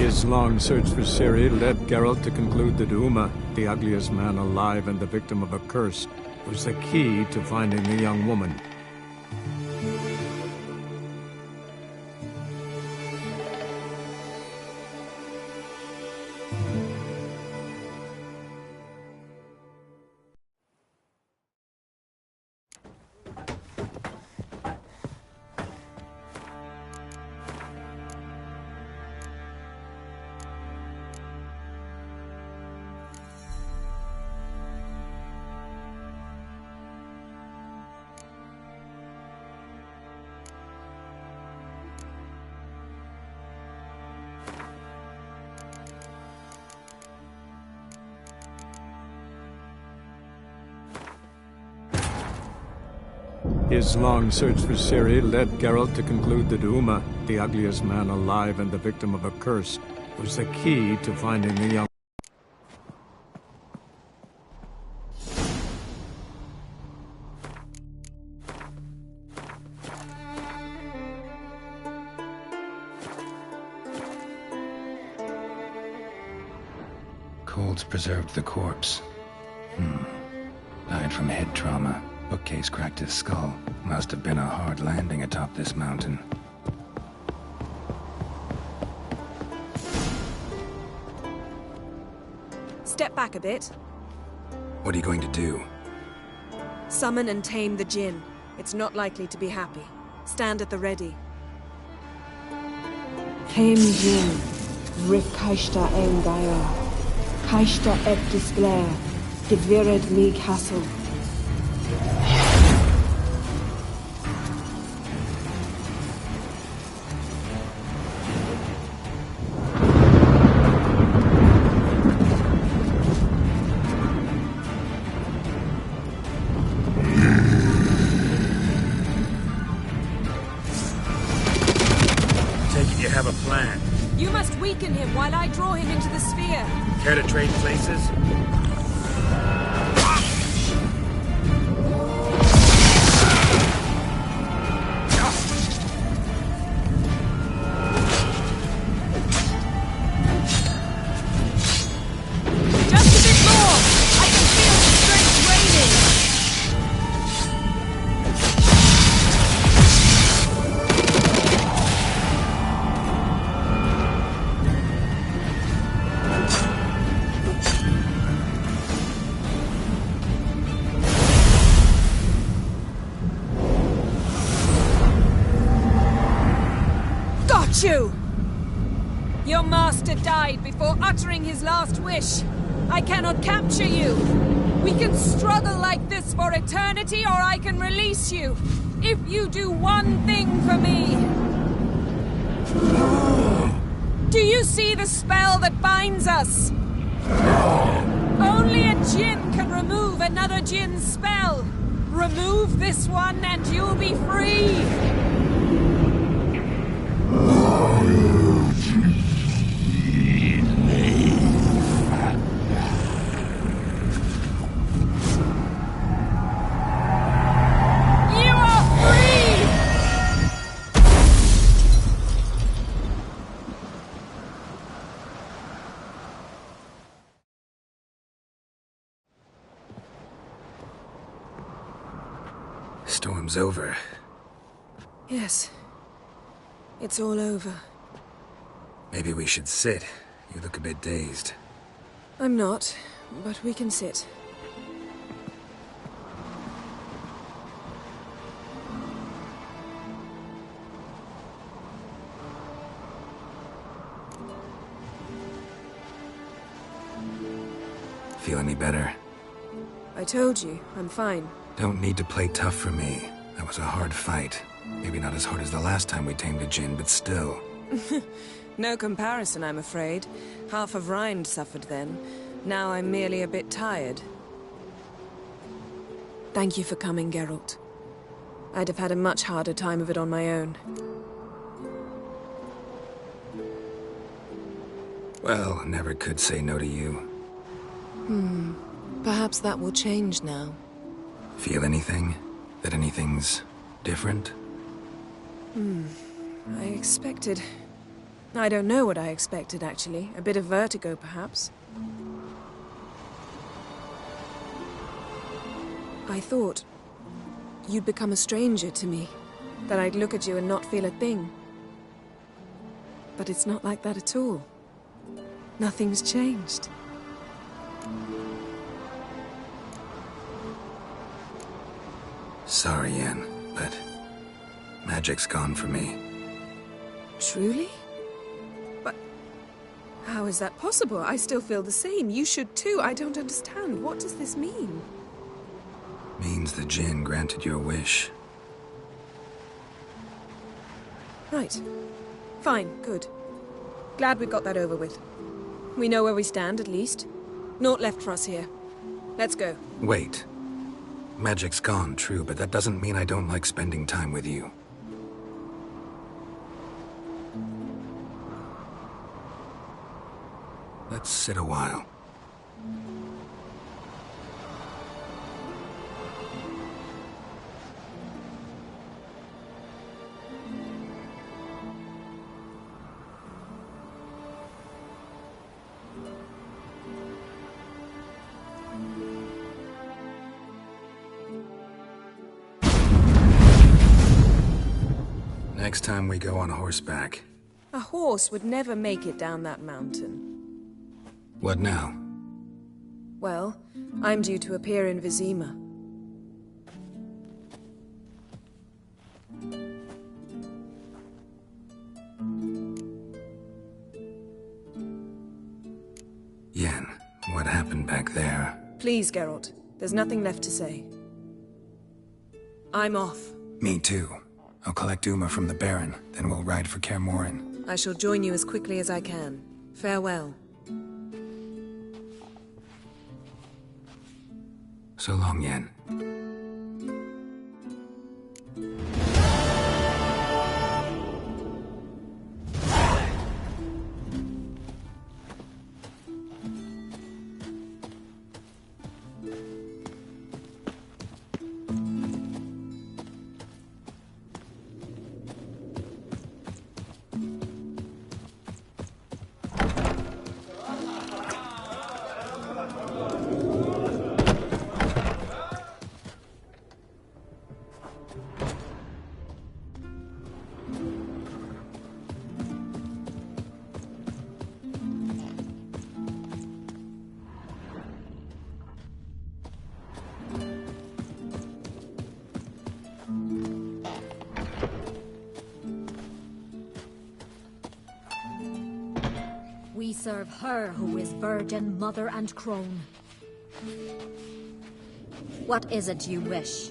His long search for Ciri led Geralt to conclude that Uma, the ugliest man alive and the victim of a curse, was the key to finding the young woman. His long search for Ciri led Geralt to conclude that Uma, the ugliest man alive and the victim of a curse, was the key to finding the young... Colds preserved the corpse. Died from head trauma. Bookcase cracked his skull. Must have been a hard landing atop this mountain. Step back a bit. What are you going to do? Summon and tame the Jinn. It's not likely to be happy. Stand at the ready. Tame Jinn. Rif Kaishta ein Gaia. Kaishta et Disglair. Gevired me castle. You have a plan. You must weaken him while I draw him into the sphere. Care to trade places? Just a bit more! I can feel the strength waning! You! Your master died before uttering his last wish. I cannot capture you. We can struggle like this for eternity, or I can release you. If you do one thing for me. Do you see the spell that binds us? Only a Jinn can remove another Jinn's spell. Remove this one and you'll be free. Storm's over. Yes. It's all over. Maybe we should sit. You look a bit dazed. I'm not, but we can sit. Feel any better? I told you, I'm fine. Don't need to play tough for me. That was a hard fight. Maybe not as hard as the last time we tamed a Jinn, but still. No comparison, I'm afraid. Half of Rind suffered then. Now I'm merely a bit tired. Thank you for coming, Geralt. I'd have had a much harder time of it on my own. Well, never could say no to you. Perhaps that will change now. Feel anything? That anything's different? I expected I don't know what I expected, actually. A bit of vertigo, perhaps. I thought you'd become a stranger to me, that I'd look at you and not feel a thing. But it's not like that at all. Nothing's changed. Sorry, Yen, but magic's gone for me. Truly? But how is that possible? I still feel the same. You should too. I don't understand. What does this mean? Means the Jinn granted your wish. Right. Fine. Good. Glad we got that over with. We know where we stand, at least. Naught left for us here. Let's go. Wait. Magic's gone, true, but that doesn't mean I don't like spending time with you. Let's sit a while. Next time we go on horseback. A horse would never make it down that mountain. What now? Well, I'm due to appear in Vizima. Yen, what happened back there? Please, Geralt. There's nothing left to say. I'm off. Me too. I'll collect Uma from the Baron, then we'll ride for Kaer Morhen. I shall join you as quickly as I can. Farewell. So long, Yen. We serve her who is virgin, mother, and crone. What is it you wish?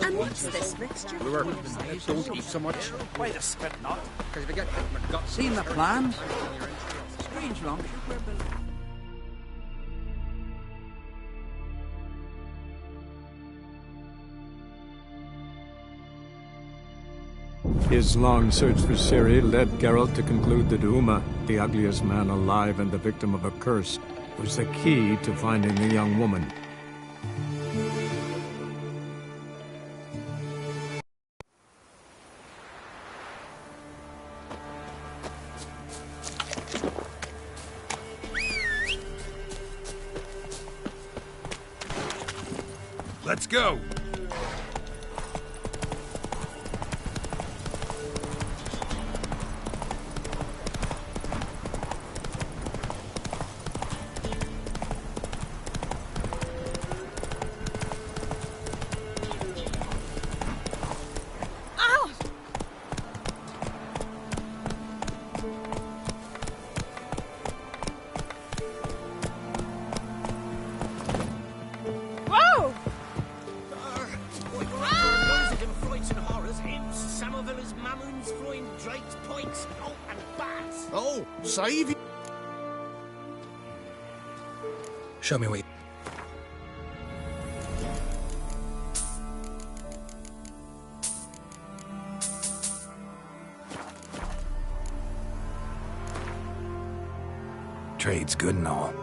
And what's this mixture? Don't eat so much. Wait a spit not. Because if I get my gut. Seen the plan? Strange long. His long search for Ciri led Geralt to conclude that Uma, the ugliest man alive and the victim of a curse, was the key to finding the young woman. Let's go! Oh, save you. Show me what you... Trade's good and all.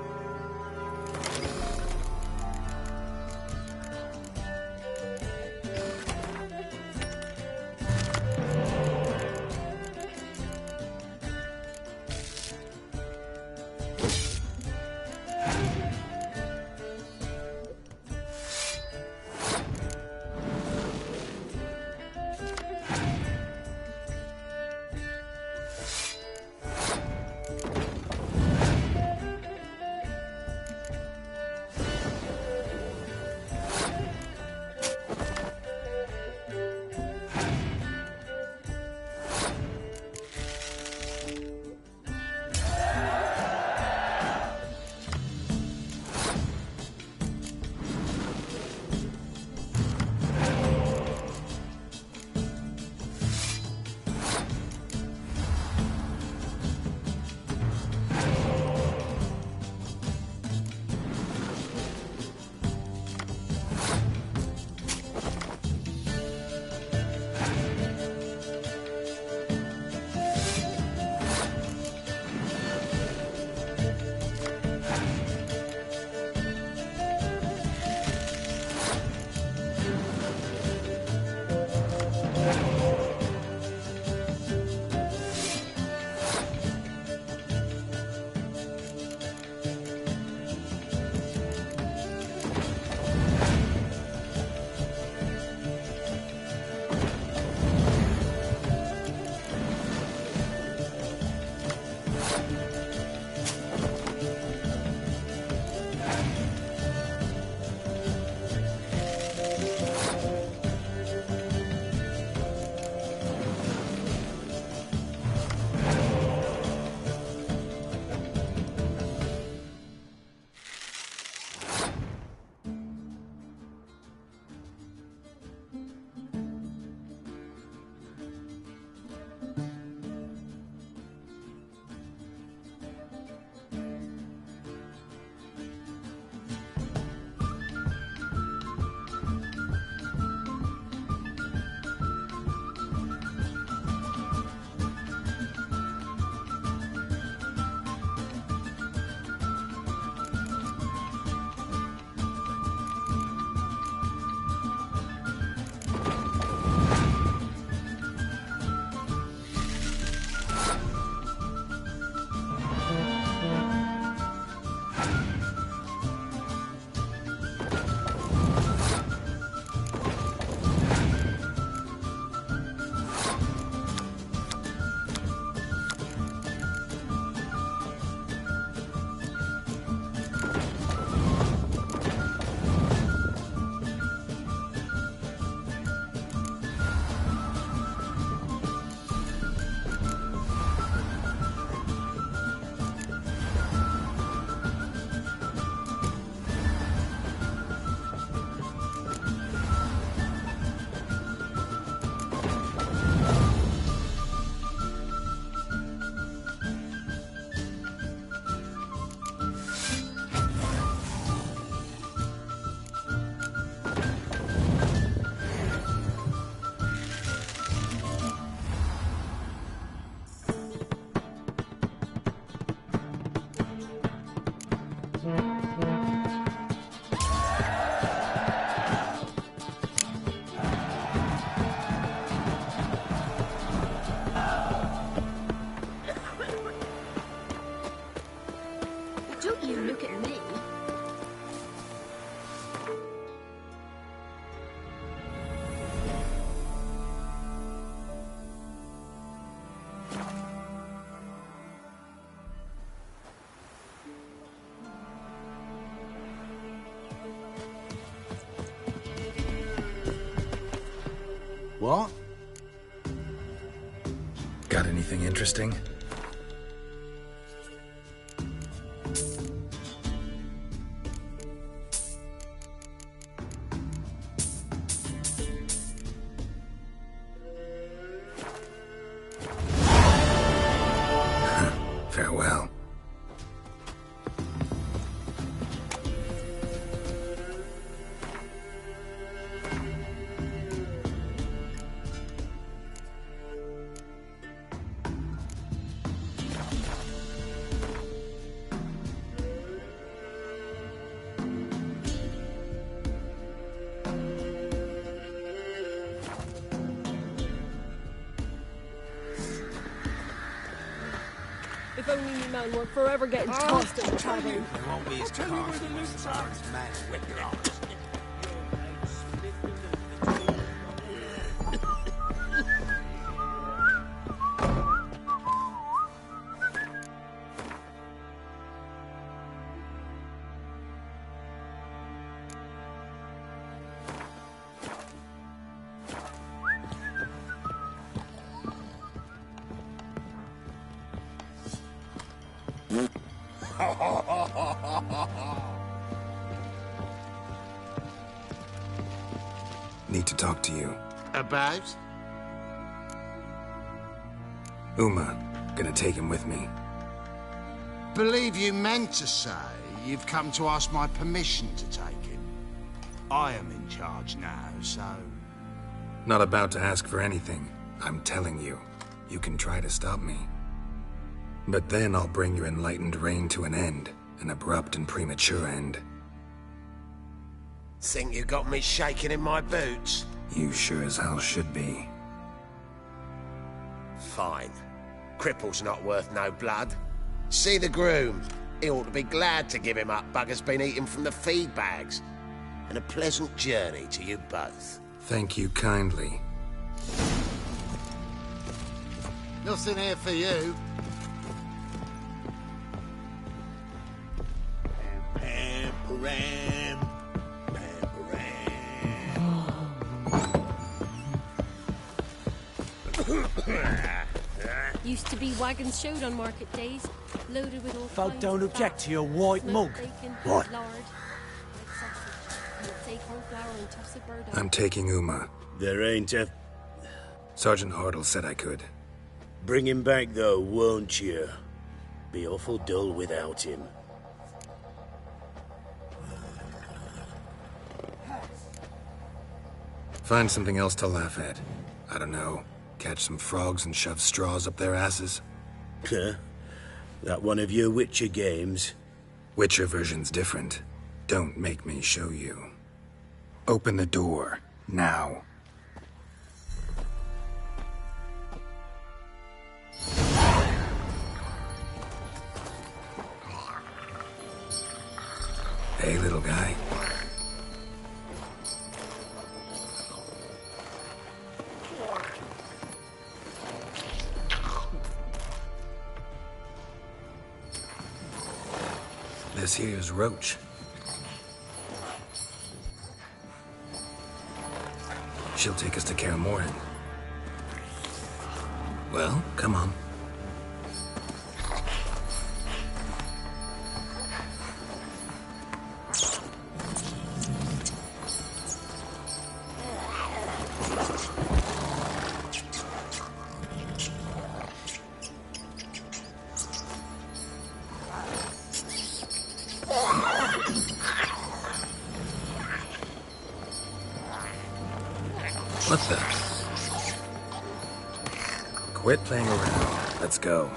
What? Got anything interesting? Farewell. If only you man weren't forever getting tossed in the travel. They won't be as costly as man with your arms. Need to talk to you. About? Uma. Gonna take him with me. Believe you meant to say you've come to ask my permission to take him. I am in charge now, so... Not about to ask for anything. I'm telling you. You can try to stop me. But then I'll bring your enlightened reign to an end. An abrupt and premature end. Think you got me shaking in my boots? You sure as hell should be. Fine. Cripple's not worth no blood. See the groom. He ought to be glad to give him up. Bugger's been eating from the feed bags. And a pleasant journey to you both. Thank you kindly. Nothing here for you. Used to be wagons showed on market days, loaded with all Folk kinds don't of object fat, to your white smoked mug. bacon, What? lard, like sausage, and acorn flour and tufts of burdock. I'm taking Uma. There ain't a... Sergeant Hartle said I could. Bring him back, though, won't you? Be awful dull without him. Find something else to laugh at. I don't know. Catch some frogs and shove straws up their asses. Huh? That one of your Witcher games? Witcher version's different. Don't make me show you. Open the door. Now. Hey, little guy. This here's Roach. She'll take us to Kaer Morhen. Well, come on. What the? Quit playing around. Let's go.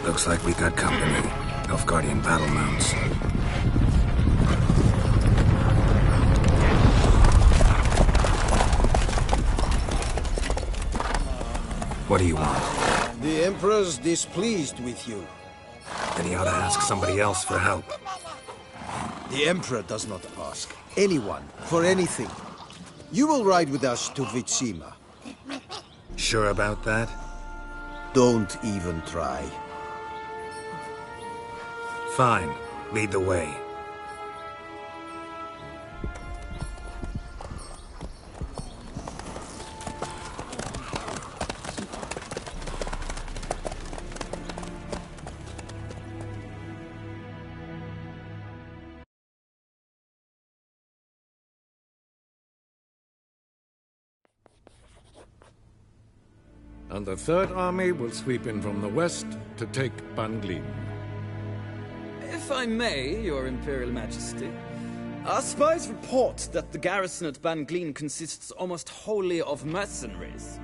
Looks like we got company. Nilfgaardian battle mounts. What do you want? The Emperor's displeased with you. Then he ought to ask somebody else for help. The Emperor does not ask anyone for anything. You will ride with us to Vitsima. Sure about that? Don't even try. Fine. Lead the way. And the Third Army will sweep in from the west to take Ban Glin. If I may, Your Imperial Majesty, our spies report that the garrison at Ban Glin consists almost wholly of mercenaries.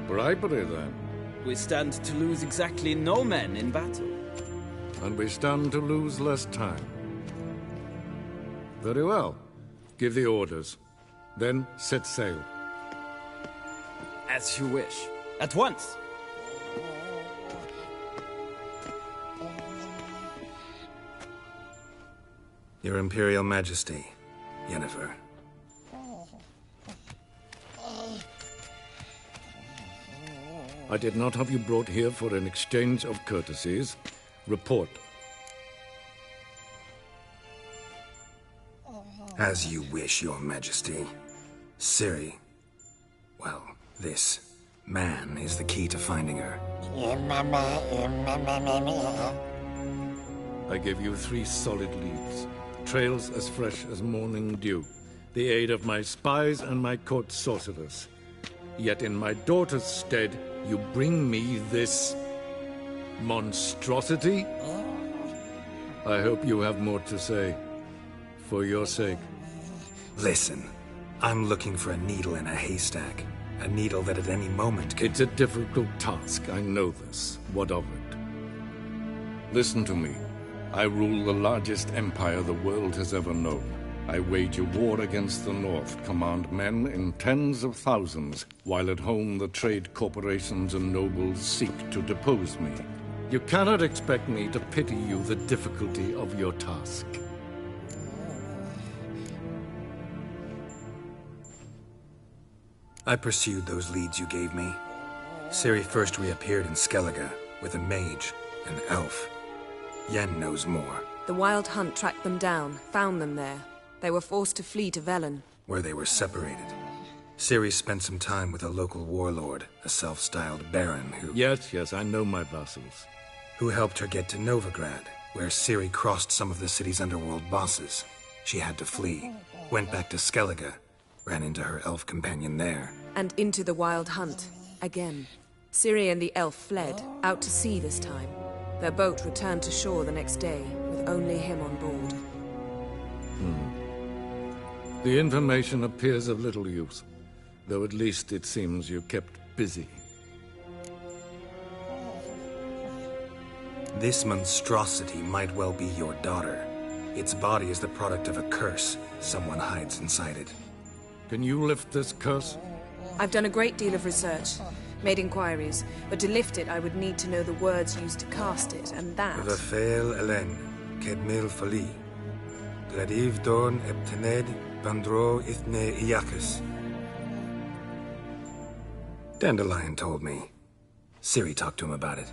Bribery, then. We stand to lose exactly no men in battle. And we stand to lose less time. Very well. Give the orders. Then set sail. As you wish. At once! Your Imperial Majesty, Yennefer. I did not have you brought here for an exchange of courtesies. Report. As you wish, Your Majesty. Ciri, well, this man is the key to finding her. I give you 3 solid leads. Trails as fresh as morning dew. The aid of my spies and my court sorcerers. Yet in my daughter's stead, you bring me this monstrosity? I hope you have more to say. For your sake. Listen, I'm looking for a needle in a haystack. A needle that at any moment can... It's a difficult task, I know this. What of it? Listen to me. I rule the largest empire the world has ever known. I wage a war against the North, command men in tens of thousands, while at home the trade corporations and nobles seek to depose me. You cannot expect me to pity you the difficulty of your task. I pursued those leads you gave me. Ciri first reappeared in Skellige with a mage, an elf. Yen knows more. The Wild Hunt tracked them down, found them there. They were forced to flee to Velen. Where they were separated. Ciri spent some time with a local warlord, a self-styled baron who... Yes, I know my vassals. Who helped her get to Novigrad, where Ciri crossed some of the city's underworld bosses. She had to flee. Went back to Skellige. Ran into her elf companion there. And into the Wild Hunt. Again. Ciri and the elf fled, out to sea this time. Their boat returned to shore the next day, with only him on board. The information appears of little use, though at least it seems you kept busy. This monstrosity might well be your daughter. Its body is the product of a curse. Someone hides inside it. Can you lift this curse? I've done a great deal of research, made inquiries, but to lift it I would need to know the words used to cast it, and that... Vafel Elen, Kedmil Fali, Gladiv Dorn Eptened, Bandro Ithne Iacus. Dandelion told me. Ciri talked to him about it.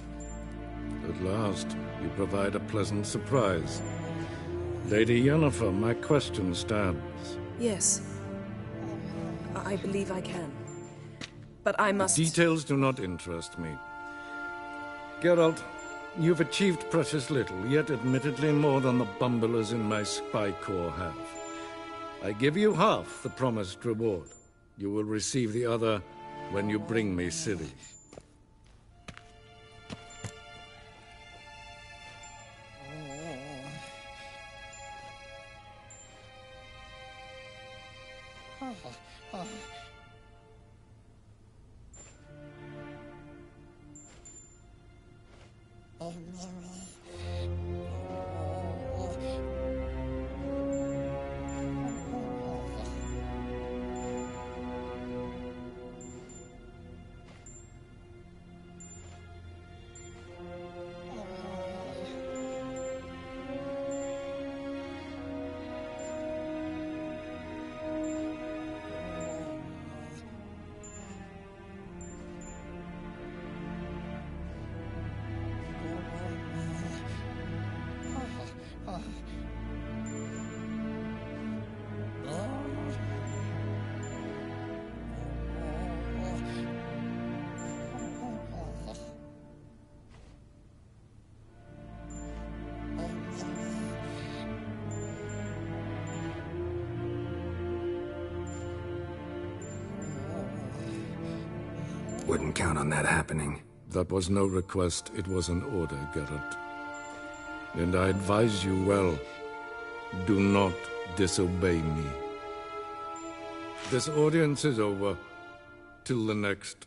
At last, you provide a pleasant surprise. Lady Yennefer, my question stands. Yes. I believe I can. But I must... Details do not interest me. Geralt, you've achieved precious little, yet admittedly more than the bumblers in my spy corps have. I give you half the promised reward. You will receive the other when you bring me Ciri. Wouldn't count on that happening. That was no request, it was an order, Geralt. And I advise you well, do not disobey me. This audience is over. Till the next.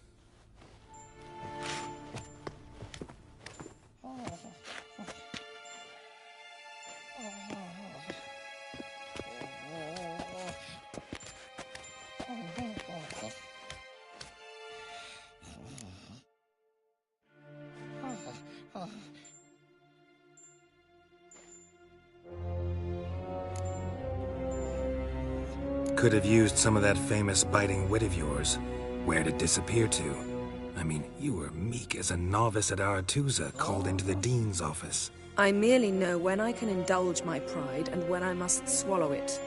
Could have used some of that famous biting wit of yours. Where'd it disappear to? I mean, you were meek as a novice at Aretuza called into the Dean's office. I merely know when I can indulge my pride and when I must swallow it.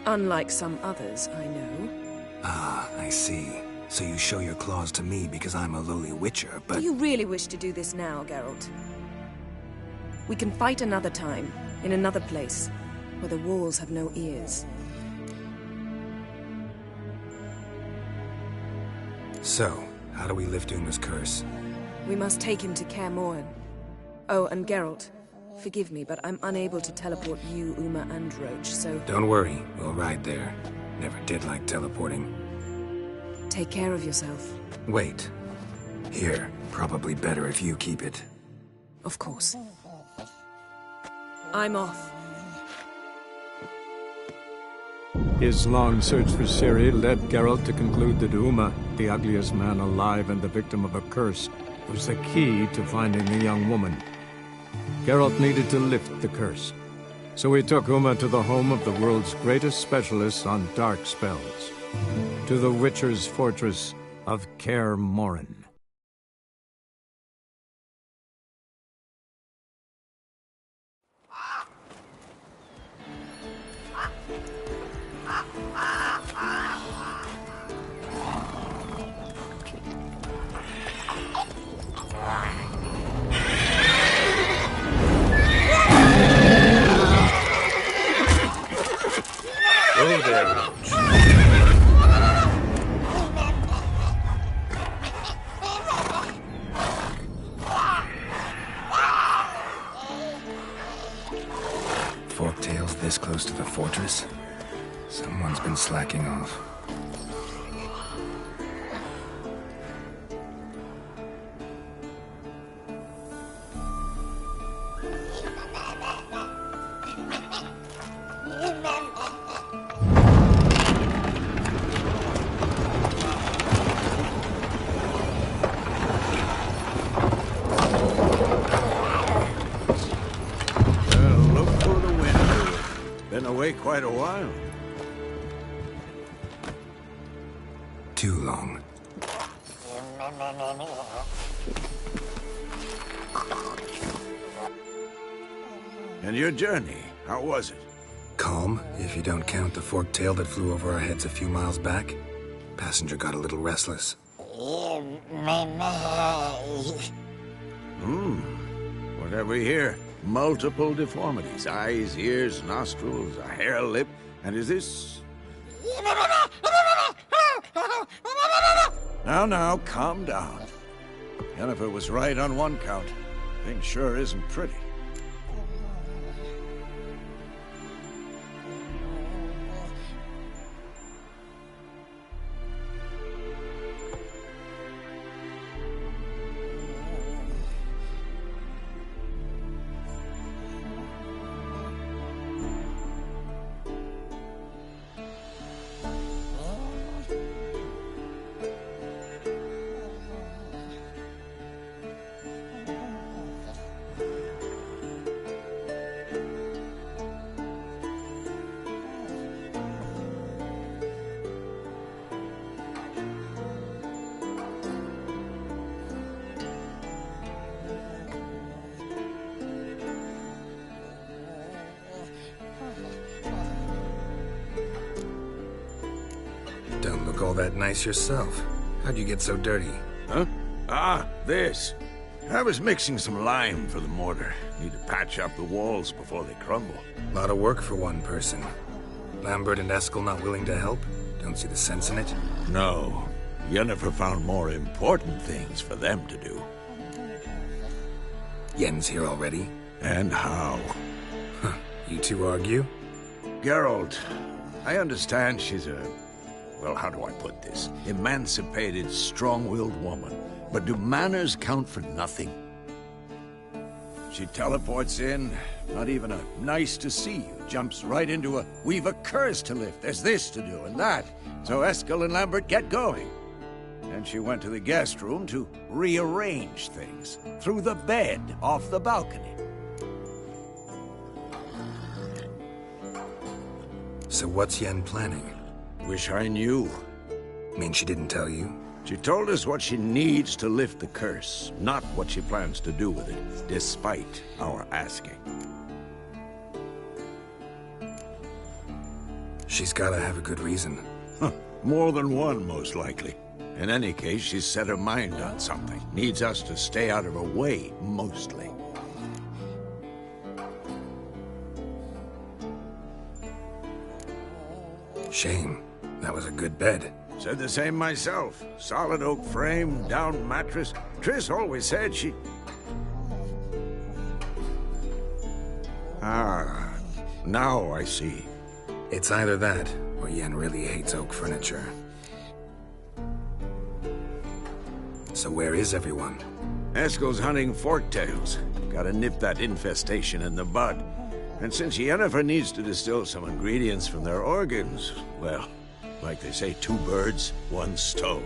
Unlike some others, I know. Ah, I see. So you show your claws to me because I'm a lowly witcher, but... Do you really wish to do this now, Geralt? We can fight another time, in another place, where the walls have no ears. So, how do we lift Uma's curse? We must take him to Kaer Morhen. Oh, and Geralt, forgive me, but I'm unable to teleport you, Uma, and Roach, so... Don't worry, we'll ride there. Never did like teleporting. Take care of yourself. Wait. Here, probably better if you keep it. Of course. I'm off. His long search for Ciri led Geralt to conclude that Uma, the ugliest man alive and the victim of a curse, was the key to finding the young woman. Geralt needed to lift the curse, so he took Uma to the home of the world's greatest specialist on dark spells, to the Witcher's fortress of Kaer Morhen. Go there, Roach. Forktail's this close to the fortress? Someone's been slacking off. Quite a while. Too long. And your journey, how was it? Calm, if you don't count the forktail that flew over our heads a few miles back. Passenger got a little restless. What have we here? Multiple deformities. Eyes, ears, nostrils, a hair lip. And is this... Now, calm down. Yennefer was right on one count. Thing sure isn't pretty. Don't look all that nice yourself. How'd you get so dirty? Huh? Ah, this. I was mixing some lime for the mortar. Need to patch up the walls before they crumble. A lot of work for one person. Lambert and Eskel not willing to help? Don't see the sense in it? No. Yennefer found more important things for them to do. Yen's here already? And how? Huh. You two argue? Geralt, I understand she's a... well, how do I put this? Emancipated, strong-willed woman. But do manners count for nothing? She teleports in, not even a nice to see you, jumps right into a we've a curse to lift, there's this to do and that. So Eskel and Lambert get going. And she went to the guest room to rearrange things. Through the bed, off the balcony. So what's Yen planning? Wish I knew. Mean she didn't tell you? She told us what she needs to lift the curse, not what she plans to do with it, despite our asking. She's gotta have a good reason. Huh. More than one, most likely. In any case, she's set her mind on something. Needs us to stay out of her way, mostly. Shame. That was a good bed. Said the same myself. Solid oak frame, down mattress. Triss always said she... Ah, now I see. It's either that, or Yen really hates oak furniture. So where is everyone? Eskel's hunting forktails. Gotta nip that infestation in the bud. And since Yennefer needs to distill some ingredients from their organs, well, like they say, 2 birds, 1 stone.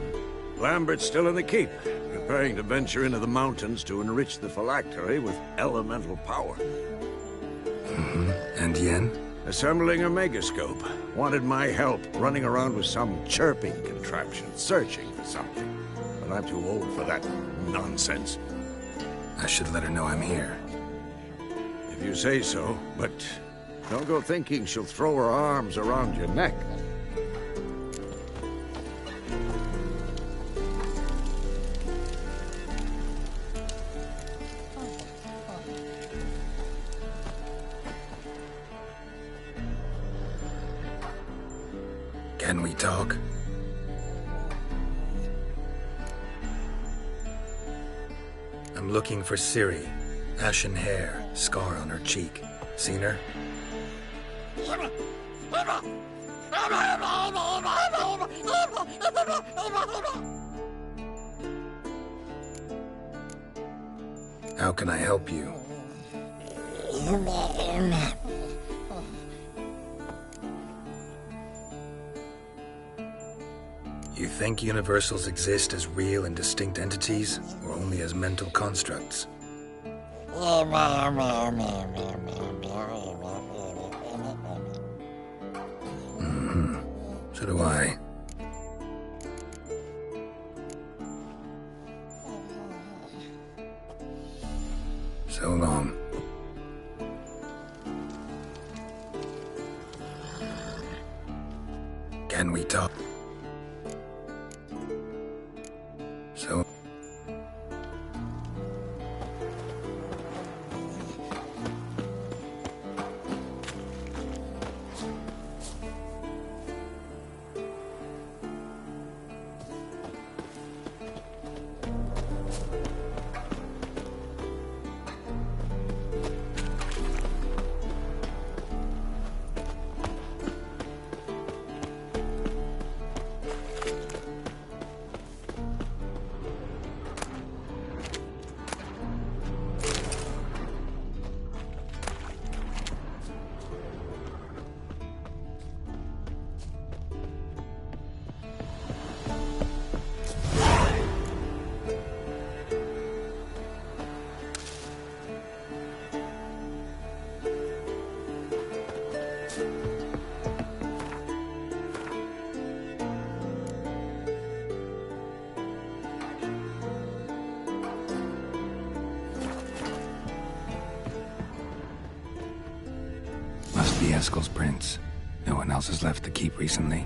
Lambert's still in the keep, preparing to venture into the mountains to enrich the phylactery with elemental power. Mm-hmm. And Yen? Assembling a megascope. Wanted my help running around with some chirping contraption, searching for something. But I'm too old for that nonsense. I should let her know I'm here. If you say so, but don't go thinking she'll throw her arms around your neck. Can we talk? I'm looking for Ciri. Ashen hair, scar on her cheek. Seen her? How can I help you? You think universals exist as real and distinct entities, or only as mental constructs? Mm-hmm. So do I. So long. Can we talk? So... Must be Eskel's prince. No one else has left the keep recently.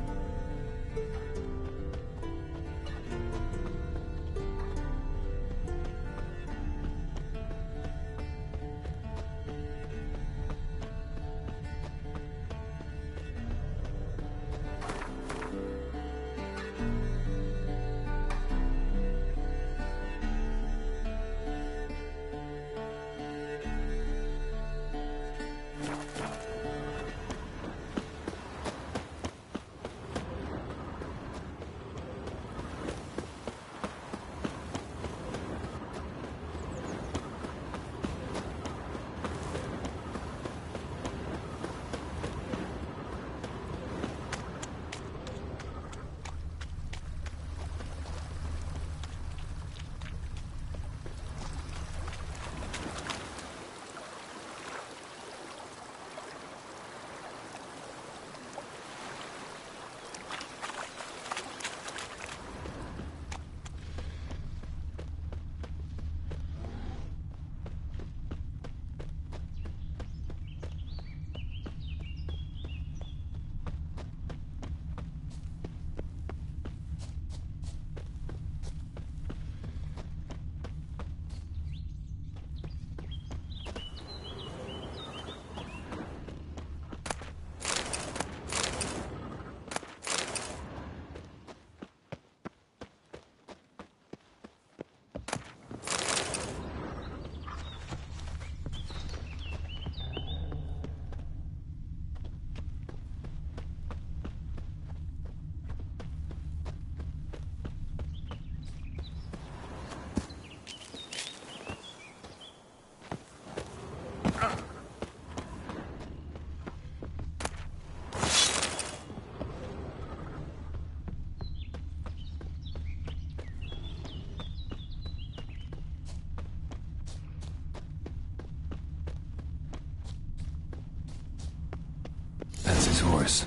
this horse.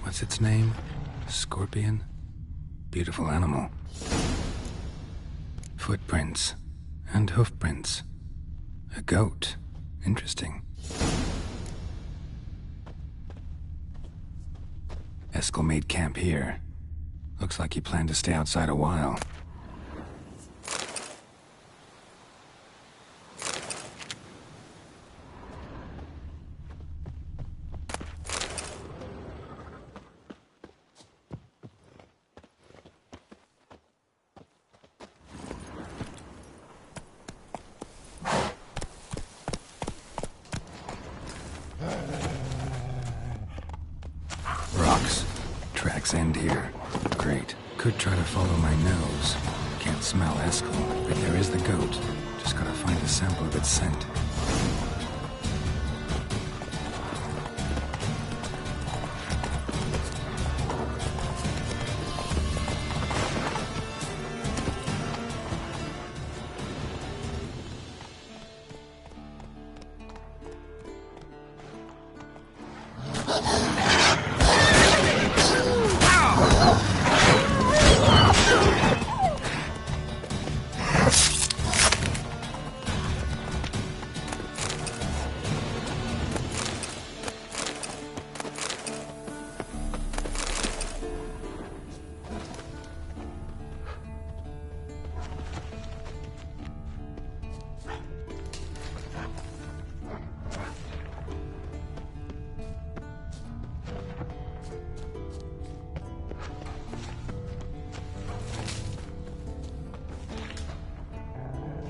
What's its name? Scorpion? Beautiful animal. Footprints. And hoofprints. A goat. Interesting. Eskel made camp here. Looks like he planned to stay outside a while. Rocks. Tracks end here. Great. Could try to follow my nose. Can't smell Eskel, but there is the goat. Just gotta find a sample of its scent.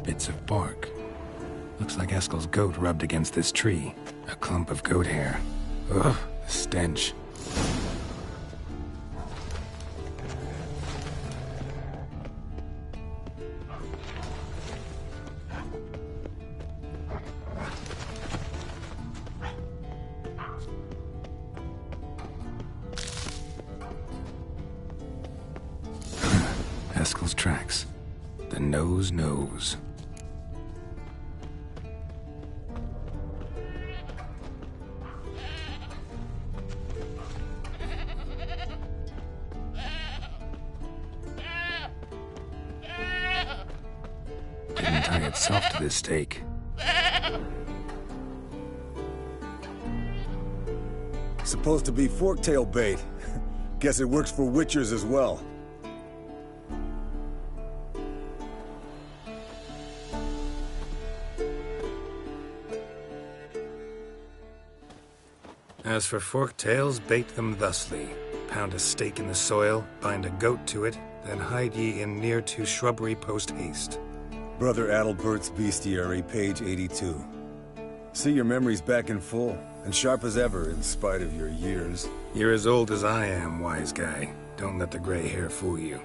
Bits of bark. Looks like Eskel's goat rubbed against this tree. A clump of goat hair. Ugh, the stench. Eskel's tracks. The nose knows. Couldn't tie itself to this stake. Supposed to be forktail bait. Guess it works for witchers as well. As for forktails, bait them thusly. Pound a stake in the soil, bind a goat to it, then hide ye in near to shrubbery post haste. Brother Adalbert's Bestiary, page 82. See your memories back in full, and sharp as ever in spite of your years. You're as old as I am, wise guy. Don't let the gray hair fool you.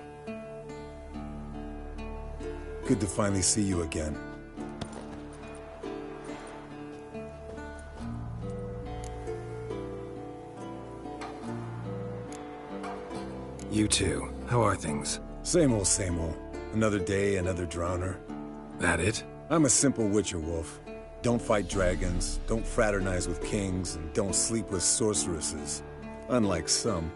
Good to finally see you again. You too. How are things? Same old, same old. Another day, another drowner. That it? I'm a simple witcher wolf. Don't fight dragons, don't fraternize with kings, and don't sleep with sorceresses. Unlike some.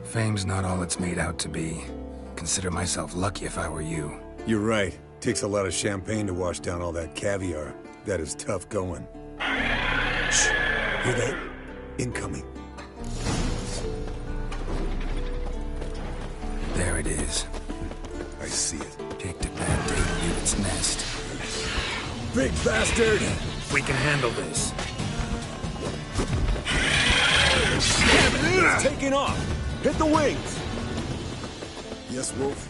Fame's not all it's made out to be. Consider myself lucky if I were you. You're right. Takes a lot of champagne to wash down all that caviar. That is tough going. Shh. Hear that? Incoming. There it is. I see it. Picked a bad day to leave its nest. Big bastard! We can handle this. It's taking off! Hit the wings! Yes, Wolf?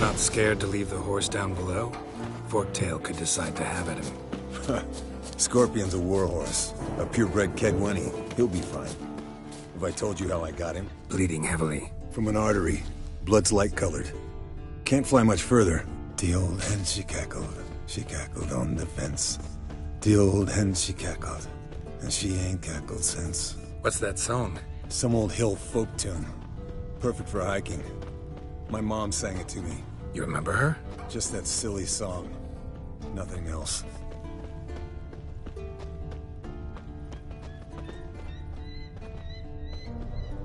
Not scared to leave the horse down below? Forktail could decide to have at him. Scorpion's a warhorse. A purebred Kedwenny. He'll be fine. Have I told you how I got him? Bleeding heavily. From an artery. Blood's light-colored. Can't fly much further. The old hen, she cackled on the fence. The old hen, she cackled, and she ain't cackled since. What's that song? Some old hill folk tune. Perfect for hiking. My mom sang it to me. You remember her? Just that silly song. Nothing else.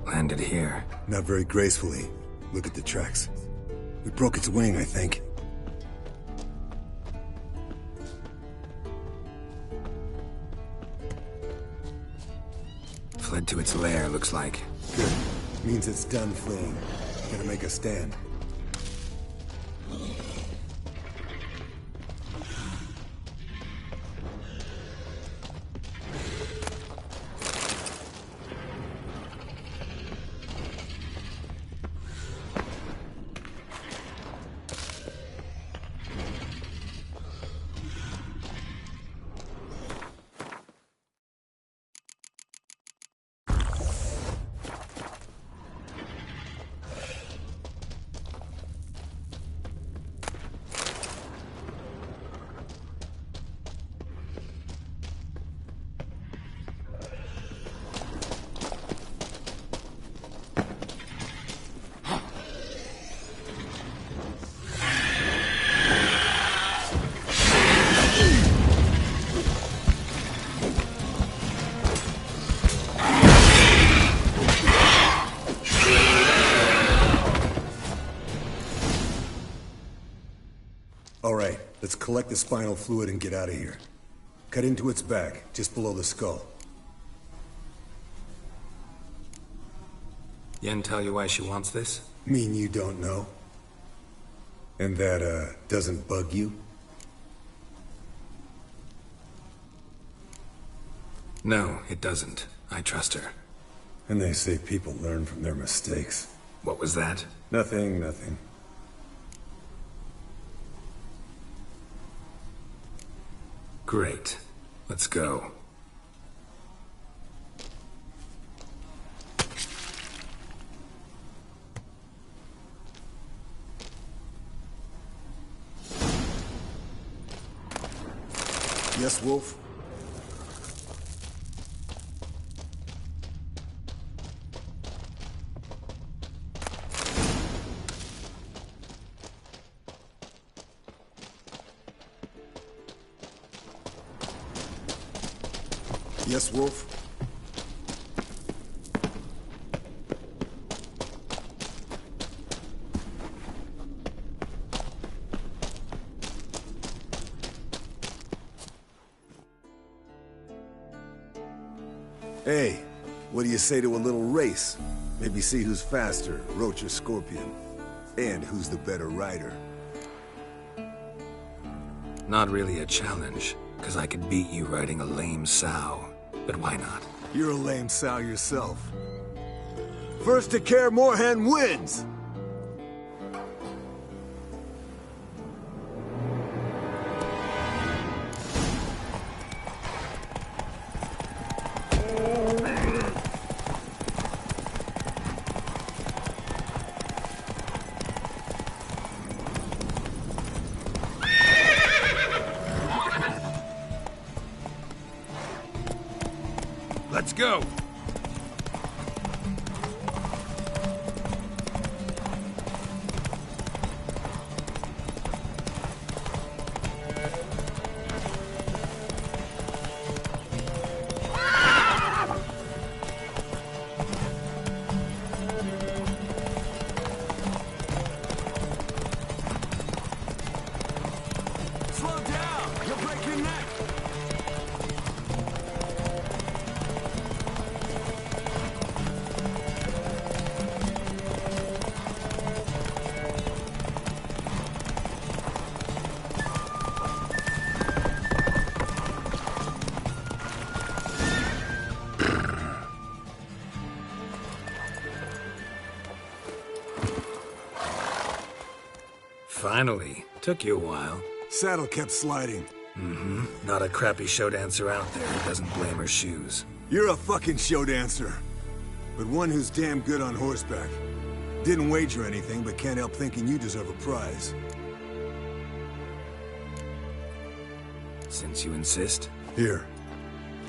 Landed here. Not very gracefully. Look at the tracks. We broke its wing, I think. Fled to its lair, looks like. Good. Means it's done fleeing. Gonna make a stand. Let's collect the spinal fluid and get out of here. Cut into its back, just below the skull. Yen tell you why she wants this? Mean you don't know? And that, doesn't bug you? No, it doesn't. I trust her. And they say people learn from their mistakes. What was that? Nothing. Great. Let's go. Yes, Wolf? Yes, Wolf? Hey, what do you say to a little race? Maybe see who's faster, Roach or Scorpion. And who's the better rider. Not really a challenge, because I could beat you riding a lame sow. But why not? You're a lame sow yourself. First to Kaer Morhen wins! Let's go! Slow down! You'll break your neck! Finally. Took you a while. Saddle kept sliding. Mm-hmm. Not a crappy show dancer out there who doesn't blame her shoes. You're a fucking show dancer. but one who's damn good on horseback. Didn't wager anything, but can't help thinking you deserve a prize. Since you insist. Here.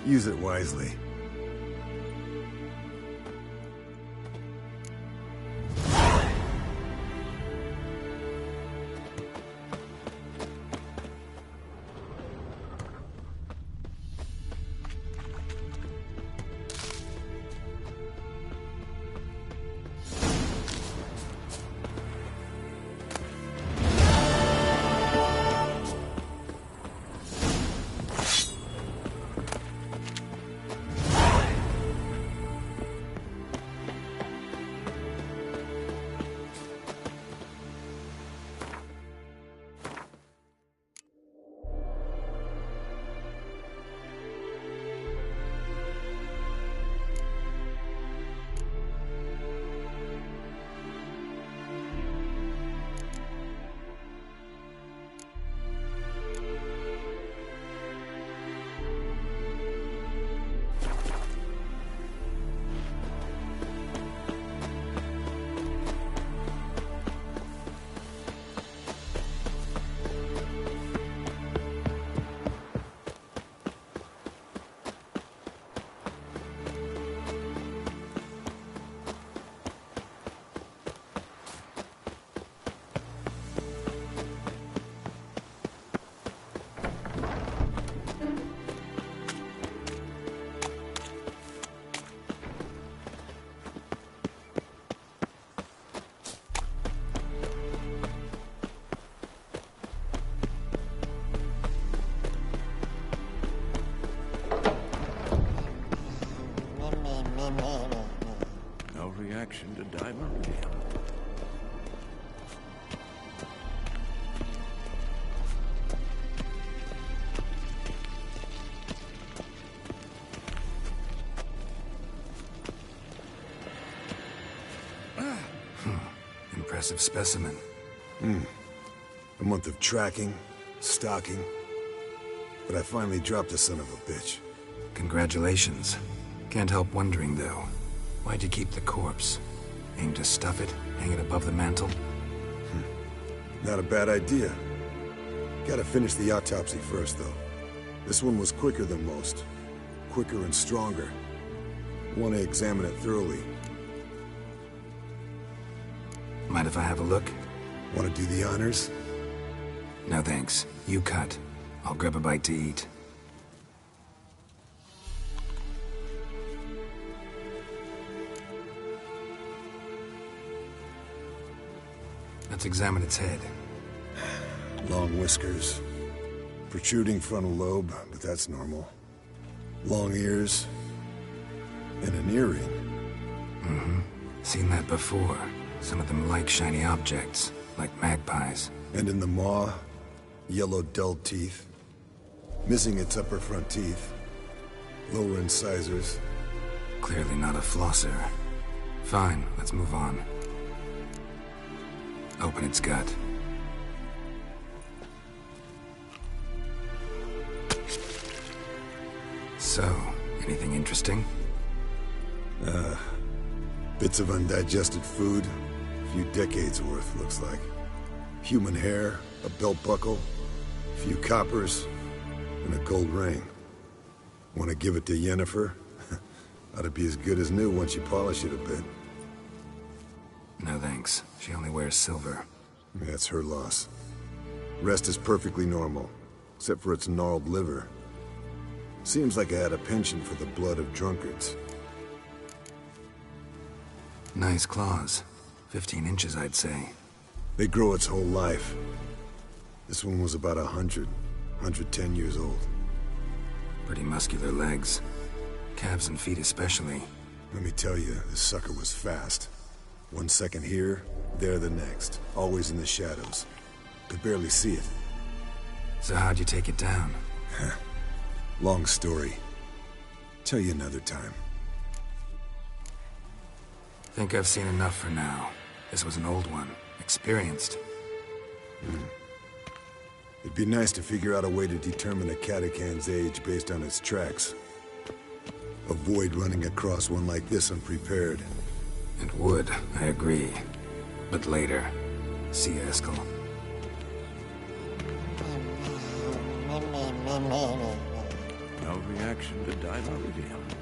Use it wisely. No reaction to Diamond Liam. Impressive specimen. A month of tracking, stalking, but I finally dropped the son of a bitch. Congratulations. Can't help wondering, though. Why'd you keep the corpse? Aim to stuff it? Hang it above the mantle? Not a bad idea. Gotta finish the autopsy first, though. This one was quicker than most. Quicker and stronger. Want to examine it thoroughly. Mind if I have a look? Want to do the honors? No thanks. You cut. I'll grab a bite to eat. Let's examine its head. Long whiskers. Protruding frontal lobe, but that's normal. Long ears. And an earring. Seen that before. Some of them like shiny objects, like magpies. And in the maw, yellow dull teeth. Missing its upper front teeth. Lower incisors. Clearly not a flosser. Fine, let's move on. Open its gut. So, anything interesting? Bits of undigested food. A few decades worth, looks like. Human hair, a belt buckle, a few coppers, and a gold ring. Want to give it to Yennefer? Ought to be as good as new once you polish it a bit. No thanks. She only wears silver. That's her loss. Rest is perfectly normal, except for its gnarled liver. Seems like I had a penchant for the blood of drunkards. Nice claws. 15 inches, I'd say. They grow its whole life. This one was about 110 years old. Pretty muscular legs. Calves and feet especially. Let me tell you, this sucker was fast. 1 second here, there the next. Always in the shadows. Could barely see it. So how'd you take it down? Long story. Tell you another time. Think I've seen enough for now. This was an old one. Experienced. It'd be nice to figure out a way to determine a Katakan's age based on its tracks. Avoid running across one like this unprepared. It would, I agree. But later. See you, Eskel. No reaction to Daimaridium.